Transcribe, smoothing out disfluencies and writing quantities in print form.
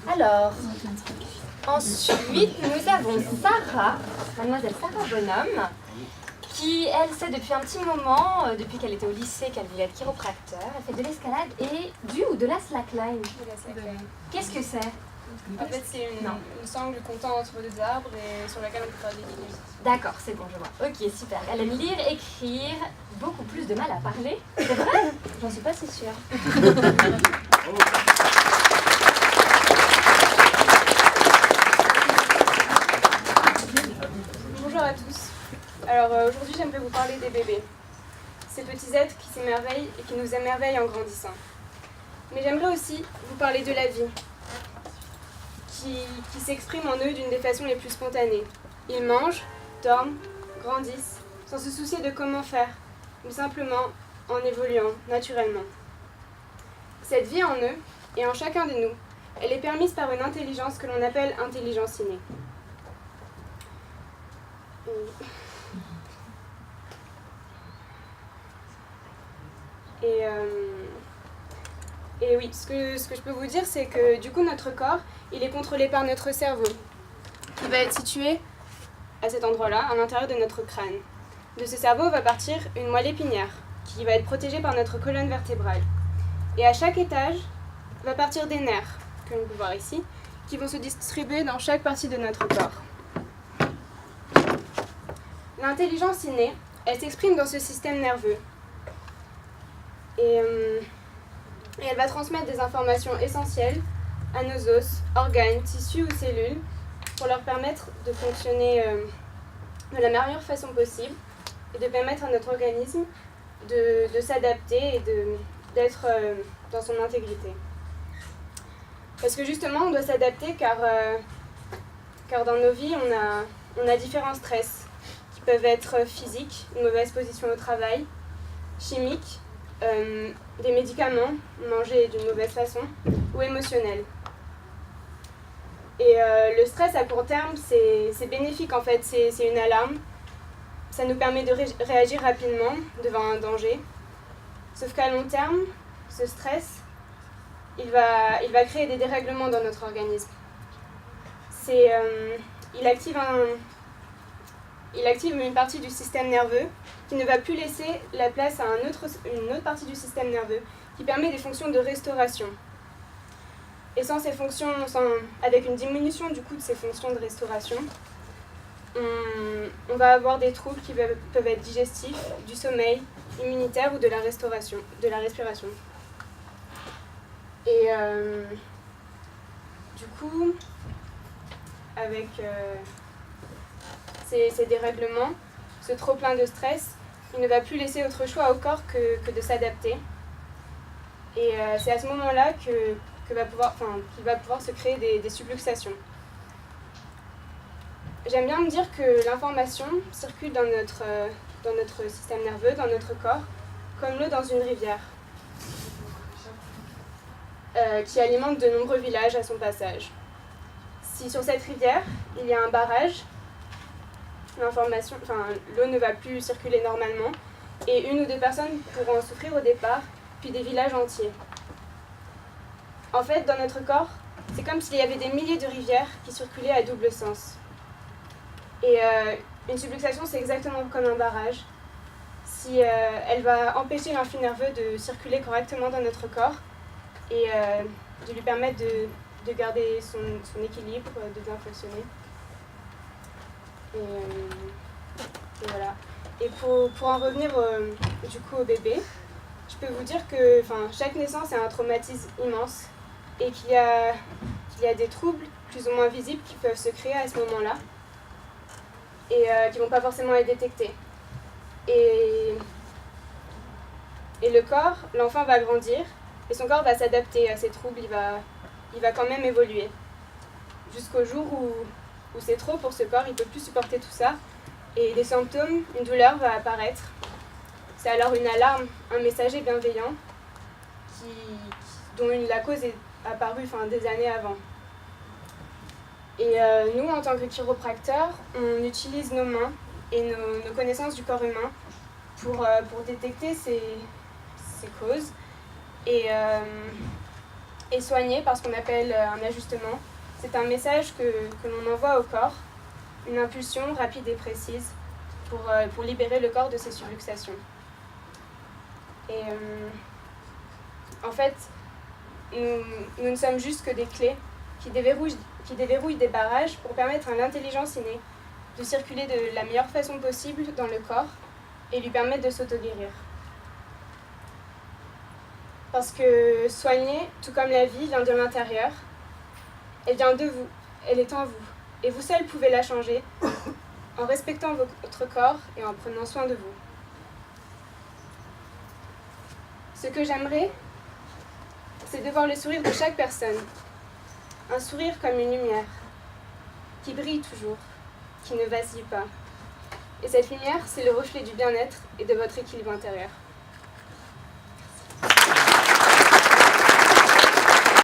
Alors, ensuite, nous avons Sarah, mademoiselle Sarah Bonhomme, qui, elle, sait depuis un petit moment, depuis qu'elle était au lycée, qu'elle voulait être chiropracteur. Elle fait de l'escalade et du ou de la slackline. De la slackline. Qu'est-ce que c'est? En fait, c'est une sangle comptant entre deux arbres et sur laquelle on peut faire des lignes. D'accord, c'est bon, je vois. Ok, super. Elle aime lire, écrire, beaucoup plus de mal à parler. C'est vrai? J'en suis pas si sûre. Bonjour à tous. Alors aujourd'hui, j'aimerais vous parler des bébés. Ces petits êtres qui s'émerveillent et qui nous émerveillent en grandissant. Mais j'aimerais aussi vous parler de la vie, qui s'exprime en eux d'une des façons les plus spontanées. Ils mangent, dorment, grandissent, sans se soucier de comment faire, ou simplement en évoluant naturellement. Cette vie en eux, et en chacun de nous, elle est permise par une intelligence que l'on appelle intelligence innée. Et oui, ce que je peux vous dire, c'est que du coup, notre corps, il est contrôlé par notre cerveau, qui va être situé à cet endroit-là, à l'intérieur de notre crâne. De ce cerveau va partir une moelle épinière, qui va être protégée par notre colonne vertébrale. Et à chaque étage, va partir des nerfs, que l'on peut voir ici, qui vont se distribuer dans chaque partie de notre corps. L'intelligence innée, elle s'exprime dans ce système nerveux. Et elle va transmettre des informations essentielles à nos os, organes, tissus ou cellules pour leur permettre de fonctionner de la meilleure façon possible et de permettre à notre organisme de s'adapter et d'être dans son intégrité. Parce que justement, on doit s'adapter car dans nos vies, on a différents stress qui peuvent être physiques, une mauvaise position au travail, chimiques, des médicaments mangés d'une mauvaise façon ou émotionnels. Et le stress à court terme, c'est bénéfique en fait, c'est une alarme. Ça nous permet de réagir rapidement devant un danger. Sauf qu'à long terme, ce stress, il va créer des dérèglements dans notre organisme. Il active une partie du système nerveux qui ne va plus laisser la place à une autre partie du système nerveux qui permet des fonctions de restauration. Et sans ces fonctions, avec une diminution du coup de ces fonctions de restauration, on va avoir des troubles qui peuvent être digestifs, du sommeil, immunitaire ou de la respiration. Et du coup, avec ces dérèglements, ce trop plein de stress, il ne va plus laisser autre choix au corps que de s'adapter. Et c'est à ce moment-là qu'il va pouvoir se créer des subluxations. J'aime bien me dire que l'information circule dans notre système nerveux, dans notre corps, comme l'eau dans une rivière, qui alimente de nombreux villages à son passage. Si sur cette rivière, il y a un barrage, l'eau ne va plus circuler normalement, et une ou deux personnes pourront en souffrir au départ, puis des villages entiers. En fait, dans notre corps, c'est comme s'il y avait des milliers de rivières qui circulaient à double sens. Et une subluxation, c'est exactement comme un barrage. Si elle va empêcher l'influx nerveux de circuler correctement dans notre corps et de lui permettre de garder son équilibre, de bien fonctionner. Et voilà. Et pour en revenir du coup au bébé, je peux vous dire que chaque naissance est un traumatisme immense et qu'il y a des troubles plus ou moins visibles qui peuvent se créer à ce moment-là et qui ne vont pas forcément être détectés. Et le corps, l'enfant va grandir et son corps va s'adapter à ces troubles, il va quand même évoluer. Jusqu'au jour où c'est trop pour ce corps, il ne peut plus supporter tout ça et des symptômes, une douleur va apparaître. C'est alors une alarme, un messager bienveillant dont la cause est apparue des années avant. Et nous, en tant que chiropracteurs, on utilise nos mains et nos connaissances du corps humain pour détecter ces causes et soigner par ce qu'on appelle un ajustement. C'est un message que l'on envoie au corps, une impulsion rapide et précise pour libérer le corps de ses surluxations. Et en fait, nous ne sommes juste que des clés qui déverrouillent des barrages pour permettre à l'intelligence innée de circuler de la meilleure façon possible dans le corps et lui permettre de s'auto-guérir. Parce que soigner, tout comme la vie, vient de l'intérieur. Elle vient de vous, elle est en vous. Et vous seul pouvez la changer en respectant votre corps et en prenant soin de vous. Ce que j'aimerais, c'est de voir le sourire de chaque personne. Un sourire comme une lumière, qui brille toujours, qui ne vacille pas. Et cette lumière, c'est le reflet du bien-être et de votre équilibre intérieur.